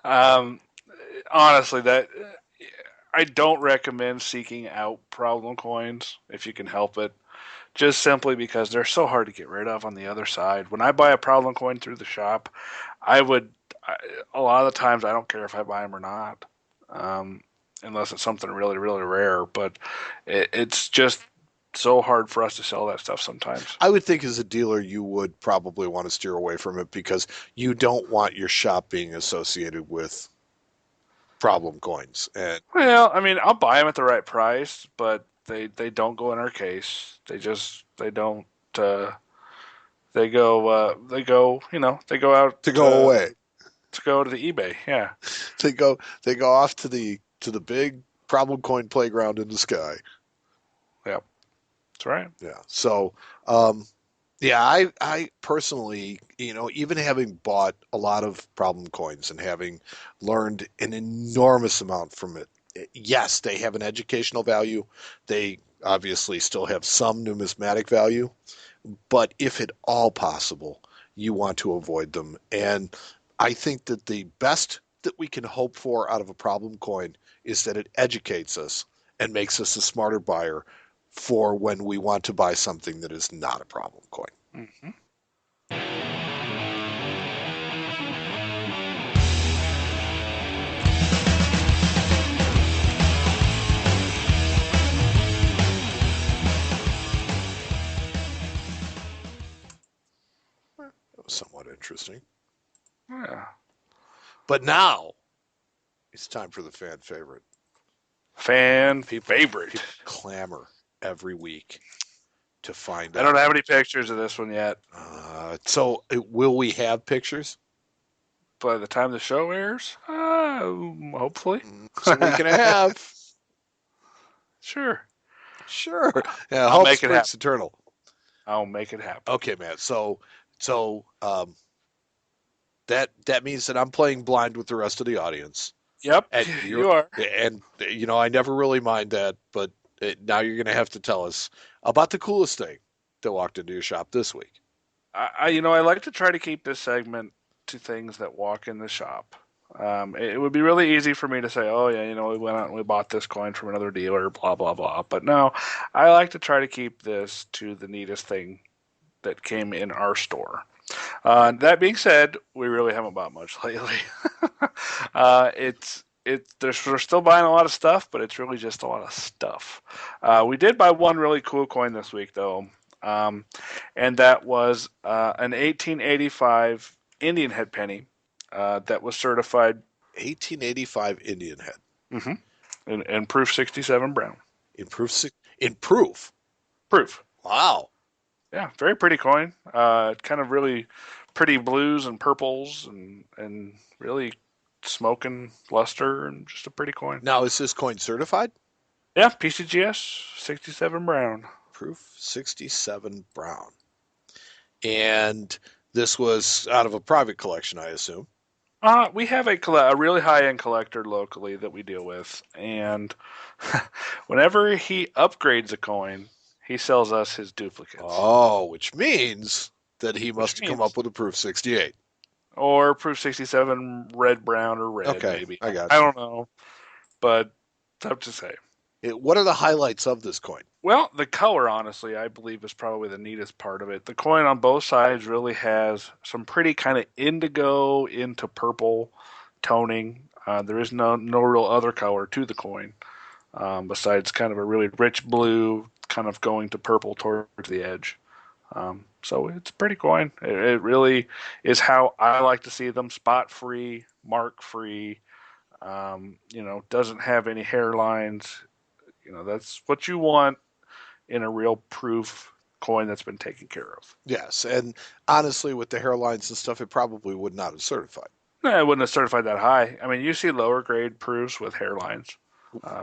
Um, honestly, that I don't recommend seeking out problem coins if you can help it. Just simply because they're so hard to get rid of on the other side. When I buy a problem coin through the shop, I would a lot of the times I don't care if I buy them or not, um, unless it's something really really rare. But it's just so hard for us to sell that stuff sometimes. I would think as a dealer, you would probably want to steer away from it because you don't want your shop being associated with problem coins. And Well, I mean, I'll buy them at the right price, but they don't go in our case. They don't. Uh, they go out to go away, to go to the eBay. Yeah, they go off to the big problem coin playground in the sky. yeah, that's right. Yeah. So, um, yeah, I personally, even having bought a lot of problem coins and having learned an enormous amount from it, yes, they have an educational value. They obviously still have some numismatic value, but if at all possible, you want to avoid them. And I think that the best that we can hope for out of a problem coin is that it educates us and makes us a smarter buyer for when we want to buy something that is not a problem coin. Hmm. It was somewhat interesting. Yeah, But now it's time for the fan favorite. fan People favorite. clamor every week to find I don't out. have any pictures of this one yet. So, will we have pictures? By the time the show airs, hopefully. It's a week and a half. Sure, Sure. Yeah, I'll hope make it springs happen. eternal. I'll make it happen. Okay, man. So that means that I'm playing blind with the rest of the audience, Yep, and you're you are. and I never really mind that, but now you're gonna have to tell us about the coolest thing that walked into your shop this week. I like to try to keep this segment to things that walk in the shop. It would be really easy for me to say, oh, yeah, we went out and we bought this coin from another dealer, blah, blah, blah. But no, I like to try to keep this to the neatest thing that came in our store. That being said, we really haven't bought much lately. We're still buying a lot of stuff, but it's really just a lot of stuff. We did buy one really cool coin this week, though, um, and that was an 1885 Indian head penny that was certified 1885 Indian head. mm-hmm, in proof 67 brown. In proof. Proof. Wow. Yeah, very pretty coin. Kind of really pretty blues and purples and really smoking luster and just a pretty coin. Now, is this coin certified? Yeah, PCGS 67 brown. Proof 67 brown. And this was out of a private collection, I assume. We have a really high end collector locally that we deal with, and whenever he upgrades a coin, he sells us his duplicates. Oh, which means that he Which must have come means, up with a proof 68. or proof 67 red, brown, or red, Okay, maybe. I got I you. don't know, but tough to say. What are the highlights of this coin? Well, the color, honestly, I believe is probably the neatest part of it. The coin on both sides really has some pretty kind of indigo into purple toning. There is no real other color to the coin, besides kind of a really rich blue, kind of going to purple towards the edge. So it's a pretty coin. It really is how I like to see them: spot free, mark free. Doesn't have any hairlines. That's what you want in a real proof coin that's been taken care of. Yes, and honestly, with the hairlines and stuff, it probably would not have certified. I wouldn't have certified that high. I mean, you see lower grade proofs with hairlines,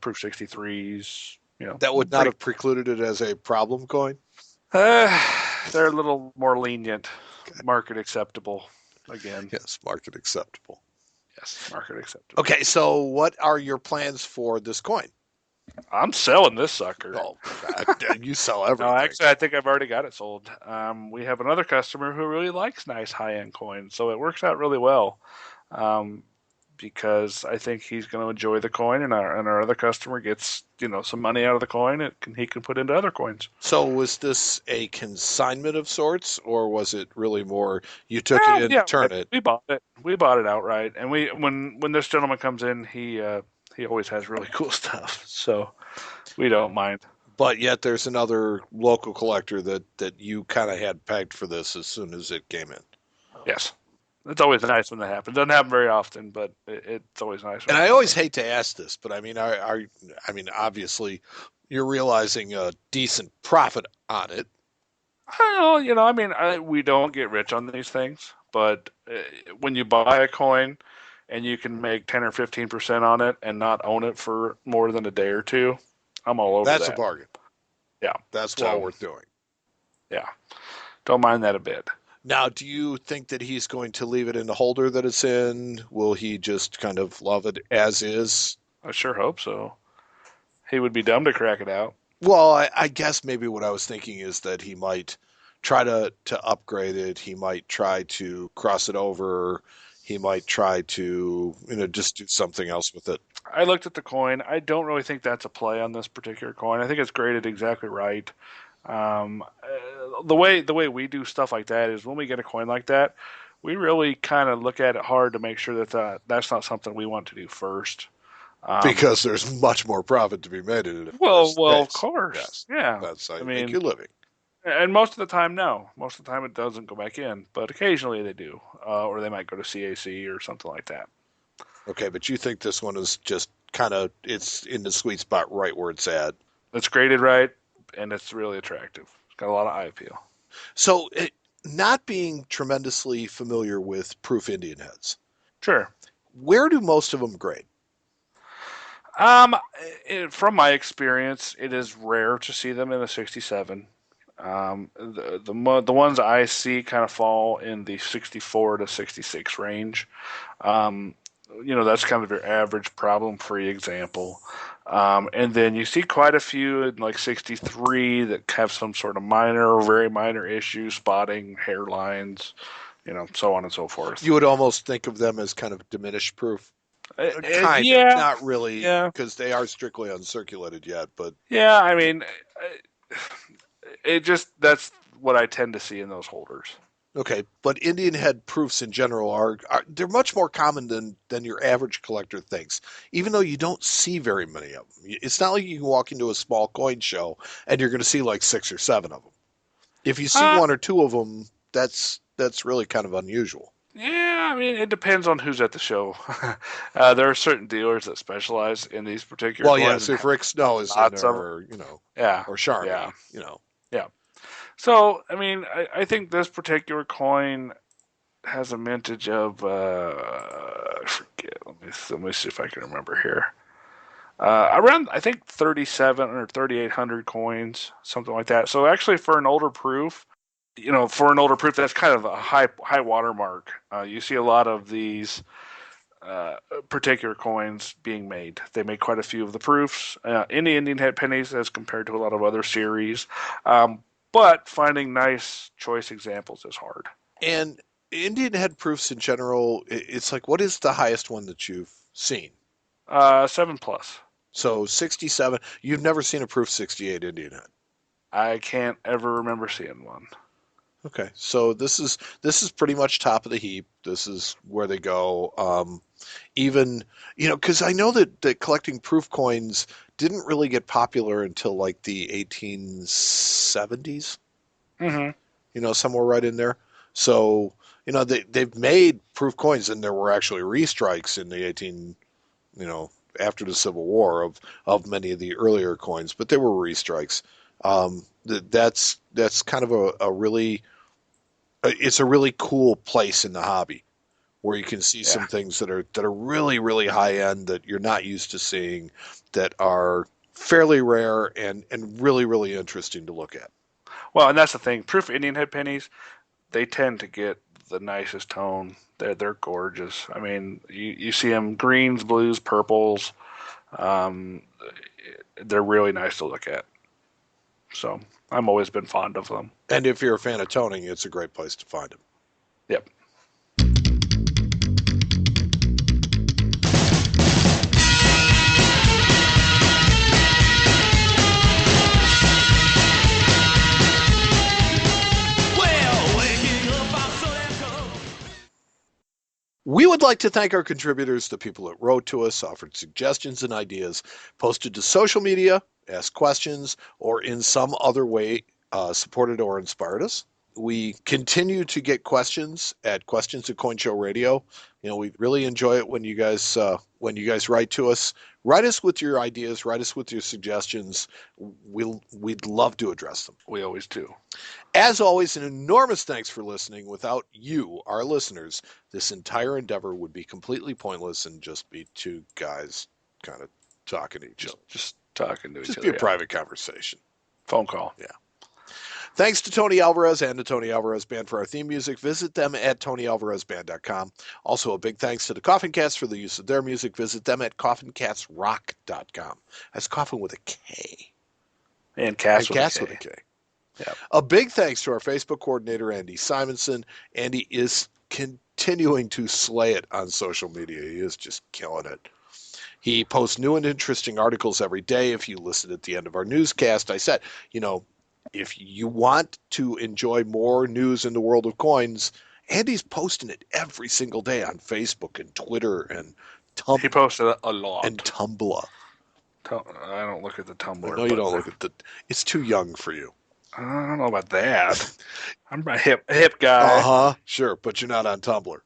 proof 63s, That would not pretty. have precluded it as a problem coin. Uh, they're a little more lenient, market acceptable. Again, Yes, market acceptable. yes, market acceptable. Okay, so what are your plans for this coin? I'm selling this sucker. Oh, you sell No, everything. actually, I think I've already got it sold. We have another customer who really likes nice high end coins, so it works out really well. Um, because I think he's going to enjoy the coin, and our other customer gets some money out of the coin. He can put into other coins. So was this a consignment of sorts, or was it really more you took it in to Yeah, turn it, we bought it. We bought it outright, and when this gentleman comes in, he always has really cool stuff, so we don't mind. but yet there's another local collector that you kind of had pegged for this as soon as it came in? Yes, it's always nice when that happens. Doesn't happen very often, but it's always nice when And it I always happens. hate to ask this, but I mean, I mean, obviously, you're realizing a decent profit on it Well, I mean, we don't get rich on these things, but when you buy a coin and you can make 10 or 15% on it and not own it for more than a day or two, I'm all over That's a that. bargain. Yeah. That's well So, worth doing. yeah, don't mind that a bit. Now, do you think that he's going to leave it in the holder that it's in? Will he just kind of love it as is? I sure hope so. He would be dumb to crack it out. Well, I guess maybe what I was thinking is that he might try to upgrade it. He might try to cross it over. He might try to, just do something else with it. I looked at the coin. I don't really think that's a play on this particular coin. I think it's graded exactly right. The way we do stuff like that is when we get a coin like that, we really kind of look at it hard to make sure that that's not something we want to do first. Um, Because there's much more profit to be made in it if well, that's the well, of case. course, Yes, yeah. that's how I you make mean, your living. and most of the time, no. Most of the time, it doesn't go back in, but occasionally they do, or they might go to CAC or something like that. Okay, but you think this one is just kind of it's in the sweet spot right where it's at. It's graded right, and it's really attractive. It's got a lot of eye appeal. So, not being tremendously familiar with proof Indian heads, Sure. where do most of them grade? Um, from my experience, it is rare to see them in a 67. The ones I see kind of fall in the 64 to 66 range. Um, that's kind of your average problem-free example. And then you see quite a few in like 63 that have some sort of minor or very minor issue, spotting, hairlines, so on and so forth. You would almost think of them as kind of diminished proof. Kind of, Yeah, not really, yeah, because they are strictly uncirculated yet, but yeah. I mean, that's what I tend to see in those holders. okay. But Indian head proofs in general are they're much more common than your average collector thinks, even though you don't see very many of them. It's not like you can walk into a small coin show and you're going to see like six or seven of them. If you see Uh, one or two of them, that's really kind of unusual. yeah, I mean, it depends on who's at the show. There are certain dealers that specialize in these particular Well, coins yes, and if have Rick Snow is in lots there, of them. or Yeah, or yeah, Charmy. yeah. So, I mean, I think this particular coin has a mintage of I forget. Let me see if I can remember here. Around I think 37 or 3,800 coins, something like that. So actually, for an older proof, that's kind of a high watermark. You see a lot of these uh, particular coins being made. They make quite a few of the proofs in the Indian head pennies as compared to a lot of other series. But finding nice choice examples is hard. And Indian head proofs in general, it's like, what is the highest one that you've seen? 7 plus. So 67. You've never seen a proof 68 Indian head. I can't ever remember seeing one. Okay, so this is pretty much top of the heap. This is where they go. Even because I know that collecting proof coins didn't really get popular until like the 1870s. Hmm. Somewhere right in there. So they've made proof coins, and there were actually restrikes in the 18 you know after the Civil War of many of the earlier coins, but they were restrikes. That's kind of a really it's a really cool place in the hobby where you can see Yeah. some things that are really really high end that you're not used to seeing, that are fairly rare and really really interesting to look at. Well, and that's the thing. Proof Indian head pennies, they tend to get the nicest tone. They're gorgeous. I mean, you see them greens, blues, purples. Um, they're really nice to look at. So I've always been fond of them. And if you're a fan of toning, it's a great place to find them. Yep. We would like to thank our contributors, the people that wrote to us, offered suggestions and ideas, posted to social media, asked questions, or in some other way supported or inspired us. We continue to get questions at Coin Show Radio. We really enjoy it when you guys write to us. Write us with your ideas. Write us with your suggestions. We'd love to address them. We always do. As always, an enormous thanks for listening. Without you, our listeners, this entire endeavor would be completely pointless and just be two guys kind of talking to each other. Just talking to each other. Just be a private conversation. Phone call. Yeah. Thanks to Tony Alvarez and the Tony Alvarez Band for our theme music. Visit them at TonyAlvarezBand.com. Also, a big thanks to the Coffin Cats for the use of their music. Visit them at CoffinCatsRock.com. That's Coffin with a K. And Cats with a K. Yep. A big thanks to our Facebook coordinator, Andy Simonson. Andy is continuing to slay it on social media. He is just killing it. He posts new and interesting articles every day. If you listen at the end of our newscast, I said, if you want to enjoy more news in the world of coins, Andy's posting it every single day on Facebook and Twitter and Tumblr. He posted a lot. And Tumblr. I don't look at the Tumblr. No, you don't look at it's too young for you. I don't know about that. I'm a hip guy. Uh-huh, sure, but you're not on Tumblr.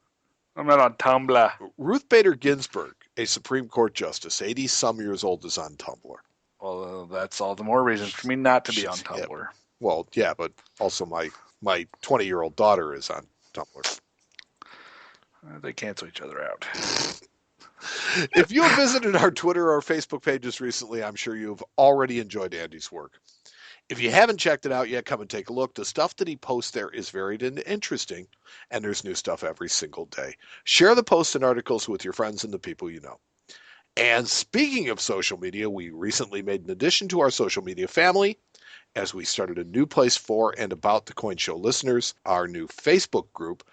I'm not on Tumblr. Ruth Bader Ginsburg, a Supreme Court justice, 80-some years old, is on Tumblr. Well, that's all the more reason for me not to be on Tumblr. Yeah. Well, yeah, but also my 20-year-old daughter is on Tumblr. They cancel each other out. If you have visited our Twitter or Facebook pages recently, I'm sure you've already enjoyed Andy's work. If you haven't checked it out yet, come and take a look. The stuff that he posts there is varied and interesting, and there's new stuff every single day. Share the posts and articles with your friends and the people you know. And speaking of social media, we recently made an addition to our social media family as we started a new place for and about the Coin Show listeners. Our new Facebook group,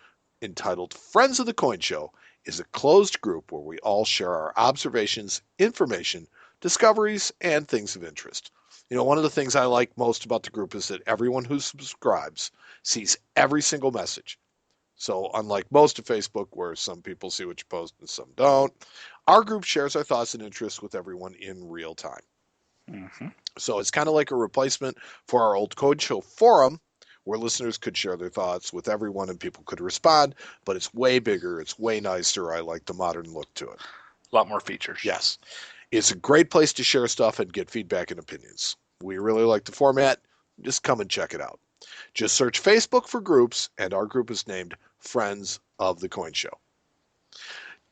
entitled Friends of the Coin Show, is a closed group where we all share our observations, information, discoveries, and things of interest. One of the things I like most about the group is that everyone who subscribes sees every single message. So unlike most of Facebook, where some people see what you post and some don't, our group shares our thoughts and interests with everyone in real time. Mm-hmm. So it's kind of like a replacement for our old Coin Show forum, where listeners could share their thoughts with everyone and people could respond, but it's way bigger, it's way nicer. I like the modern look to it. A lot more features. Yes. It's a great place to share stuff and get feedback and opinions. We really like the format. Just come and check it out. Just search Facebook for groups, and our group is named Friends of the Coin Show.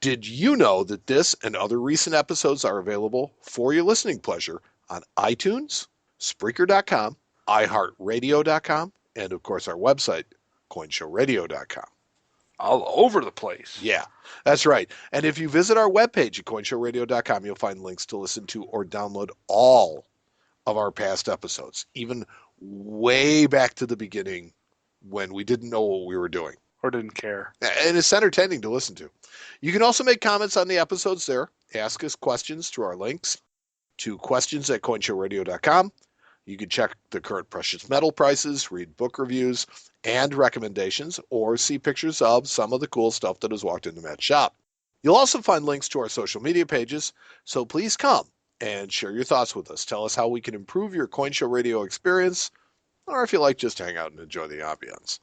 Did you know that this and other recent episodes are available for your listening pleasure on iTunes, Spreaker.com, iHeartRadio.com, and of course our website, CoinShowRadio.com. All over the place. Yeah, that's right. And if you visit our webpage at CoinShowRadio.com, you'll find links to listen to or download all of our past episodes, even way back to the beginning when we didn't know what we were doing. Or didn't care. And it's entertaining to listen to. You can also make comments on the episodes there. Ask us questions through our links to questions@coinshowradio.com. You can check the current precious metal prices, read book reviews and recommendations, or see pictures of some of the cool stuff that has walked into Matt's shop. You'll also find links to our social media pages, so please come and share your thoughts with us. Tell us how we can improve your Coin Show Radio experience, or if you like, just hang out and enjoy the ambience.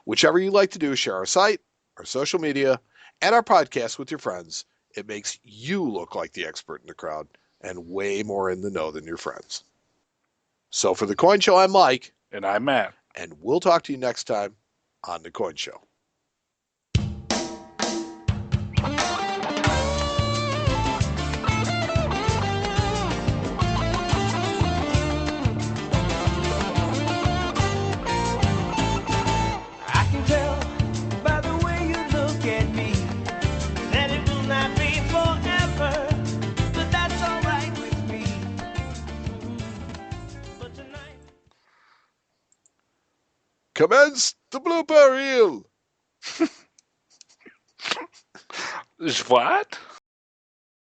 Whichever you like to do, share our site, our social media, and our podcast with your friends. It makes you look like the expert in the crowd and way more in the know than your friends. So for the Coin Show, I'm Mike. And I'm Matt. And we'll talk to you next time on the Coin Show. Commence the blooper reel. What?